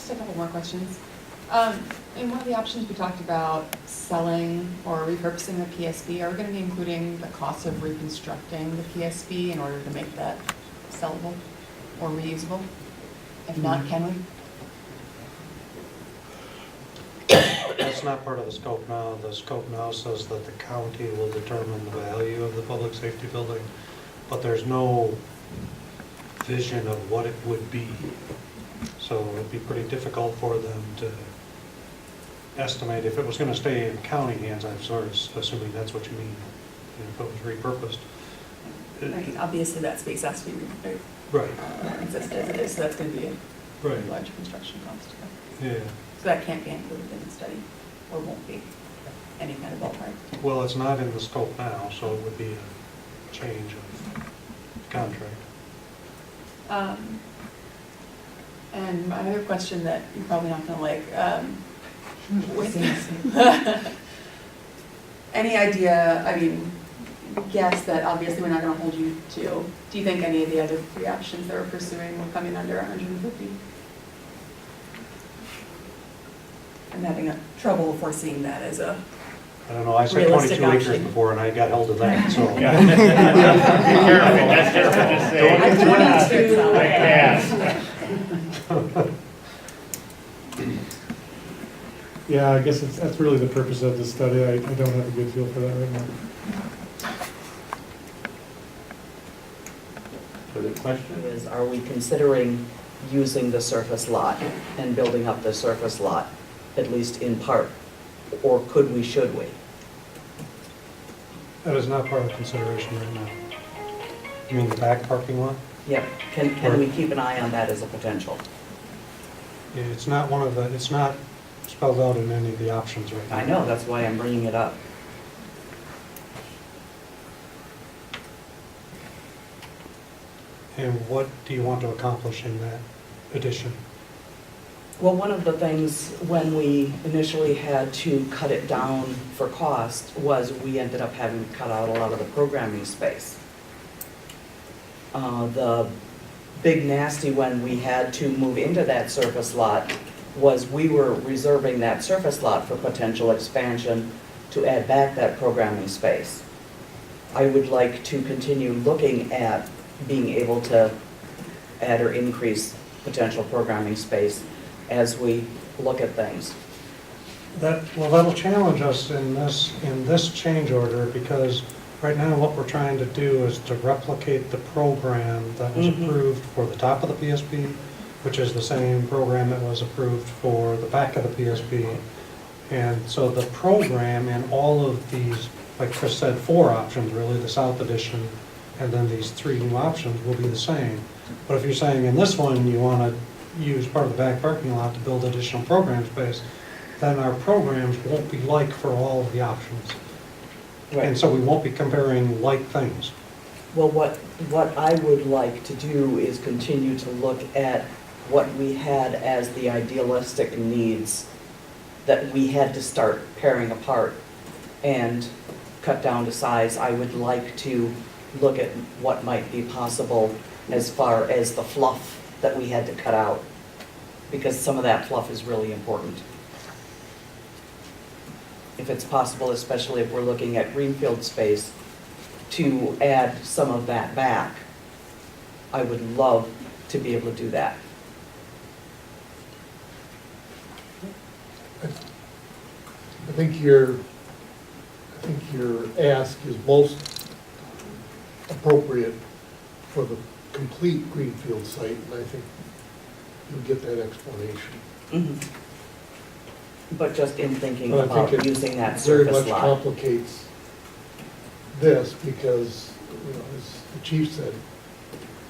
just a couple more questions. In one of the options, we talked about selling or repurposing the PSB. Are we going to be including the cost of reconstructing the PSB in order to make that sellable or reusable? If not, can we? That's not part of the scope now. The scope now says that the county will determine the value of the public safety building, but there's no vision of what it would be. So it'd be pretty difficult for them to estimate. If it was gonna stay in county hands, I'm sort of assuming that's what you mean, if it was repurposed. Right, obviously that space has to be Right, exist as it is, so that's going to be a right, large construction cost. yeah. So that can't be included in the study, or won't be, any kind of ballpark. Well, it's not in the scope now, so it would be a change of contract. And my other question that you're probably not gonna like, any idea, I mean, guess that obviously we're not gonna hold you to, do you think any of the other three options that we're pursuing will come in under 150? I'm having trouble foreseeing that as a, I don't know, I said Realistic 22 acres option. before and I got held to that, so. Be careful, that's careful to say. Yeah, I guess that's really the purpose of the study. I don't have a good feel for that right now. Further question? Is, are we considering using the surface lot and building up the surface lot, at least in part? Or could we, should we? That is not part of consideration right now. You mean the back parking lot? Yep, can we keep an eye on that as a potential? It's not one of the, it's not spelled out in any of the options right now. I know, that's why I'm bringing it up. And what do you want to accomplish in that addition? Well, one of the things when we initially had to cut it down for cost was we ended up having to cut out a lot of the programming space. The big nasty when we had to move into that surface lot was we were reserving that surface lot for potential expansion to add back that programming space. I would like to continue looking at being able to add or increase potential programming space as we look at things. Well, that'll challenge us in this change order, because right now what we're trying to do is to replicate the program that was approved for the top of the PSP, which is the same program that was approved for the back of the PSP. And so the program in all of these, like Chris said, 4 options really, the South Edition, and then these 3 new options will be the same. But if you're saying in this one you want to use part of the back parking lot to build additional program space, then our programs won't be like for all of the options. And so we won't be comparing like things. Well, what I would like to do is continue to look at what we had as the idealistic needs that we had to start paring apart and cut down to size. I would like to look at what might be possible as far as the fluff that we had to cut out, because some of that fluff is really important. If it's possible, especially if we're looking at greenfield space, to add some of that back, I would love to be able to do that. I think your ask is most appropriate for the complete greenfield site, and I think you'll get that explanation. But just in thinking But I about think it using that very surface much lot. complicates this because, you know, as the chief said,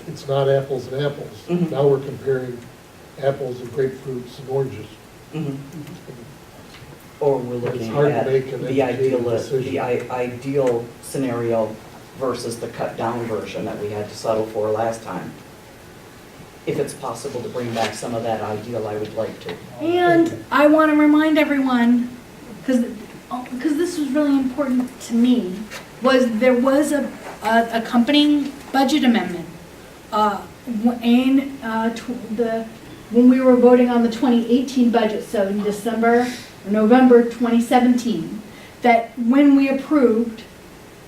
it's not apples and apples. Mhm. Now we're comparing apples and grapefruits and oranges. Mhm. Or we're It's looking hard to at make an the educated decision. ideal scenario versus the cut down version that we had to settle for last time. If it's possible to bring back some of that ideal, I would like to. And I want to remind everyone, because this was really important to me, there was a accompanying budget amendment in the when we were voting on the 2018 budget, so in December or November 2017, that when we approved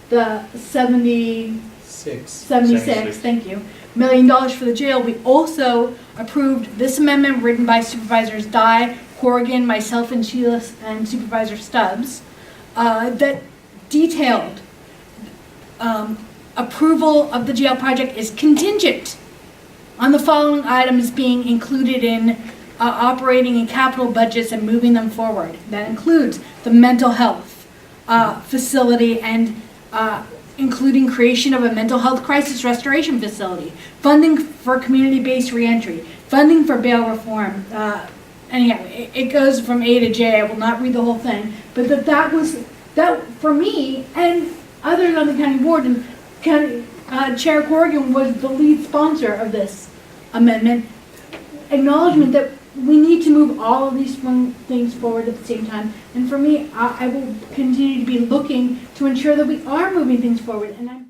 the 76, 76. thank you, $1 million for the jail, we also approved this amendment written by Supervisors Dye, Corrigan, myself, and Sheila, and Supervisor Stubbs, that detailed approval of the jail project is contingent on the following items being included in operating and capital budgets and moving them forward. That includes the mental health facility and including creation of a mental health crisis restoration facility, funding for community-based reentry, funding for bail reform. Anyhow, it goes from A to J. I will not read the whole thing, but that for me and others on the county board, and County Chair Corrigan was the lead sponsor of this amendment, acknowledgement that we need to move all of these things forward at the same time. And for me, I will continue to be looking to ensure that we are moving things forward. And I'm